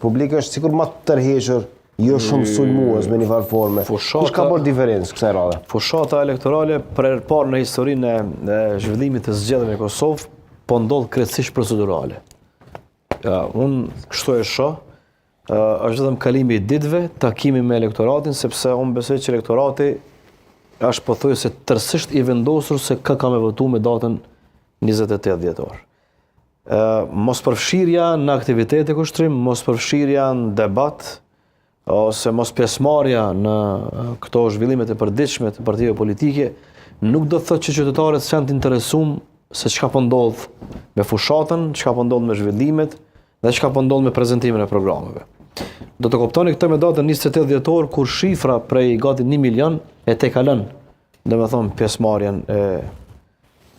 publike është sikur më të tërhequr, jo shumë sulmues me një farë forme. Kush ka bërë diferencë kësaj radhe? Fushata elektorale për herë parë në historinë e zhvillimit të zgjedhjeve në Kosovë po ndodh krejtësisht procedurale. Unë kështu e shoh, është vetëm kalimi i ditëve, takimi me elektoratin, sepse unë besoj që elektorati është pothuajse tërësisht i vendosur se kë ka me votu me datën 28 dhjetor. Mos përfshirja në aktivitete kushtrim, mos përfshirja në debat, ose mos pjesëmarrja në këto zhvillimet e përditshme të partive politike, nuk do të thotë që qytetarët janë të interesuar se çka po ndodh me fushatën, çka po ndodh me zhvillimet dhe çka po ndodh me prezantimin e programeve. Do të kuptoni këtë me datën 28 dhjetor, kur shifra prej gati 1 milion e tekalën, domethënë pjesëmarrjen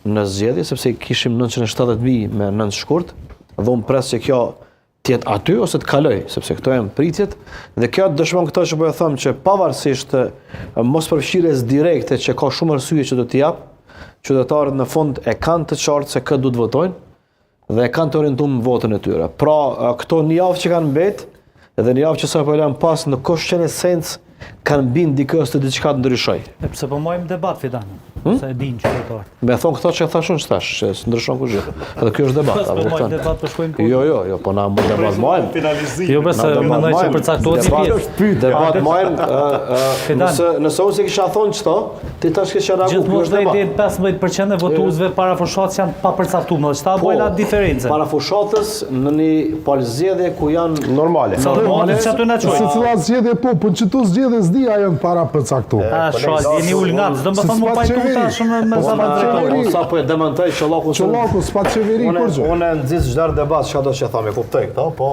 në zgjedhje, sepse kishim 970.000 me 9 shkurt, dhe unë pres që kjo tjetë aty ose të kaloj, sepse këto janë pritjet, dhe kjo dëshmon këto që po e them që pavarësisht mos përfshirjes direkte që ka shumë arsye që do t'i jap, qytetarët në fund e kanë të qartë se kë du të votojnë dhe e kanë të orientuar në votën e tyre. Pra, këto një javë që kanë mbet, edhe një javë që sa po lëm pas në kush që në esencë kanë bind dikës të diçka të ndryshoj. Pse po mojmë debat, Fidan, se e din qytetarët. Me thonë këto që thashun që thash, që s'ndryshon kur gjë. Edhe kjo është debat. Po mojmë debat për shkojmë kur. Jo, po na më debat mojmë. Jo, besë mendoj që përcaktohet si pjesë. Debat mojmë, nëse unë se kisha thonë qëto, ti tash kisha reagu, kjo është debat. Gjithmonë 15% e votuesve para fushatës janë pa përcaktuar, çfarë bëjnë atë diferencë? Para fushatës në një palëzgjedhje ku janë normale. Normale që aty na çojnë. Se cilat zgjedhje po çto zgjedhje s'di ajo para përcaktuar. Jeni ulngat, do të thonë më pajtu tash me Unë sa po e demantoj Çollakun. Çollaku s'pa qeveri kur gjë. Unë nxis çdo debat çka do të thonë, kuptoj këto, po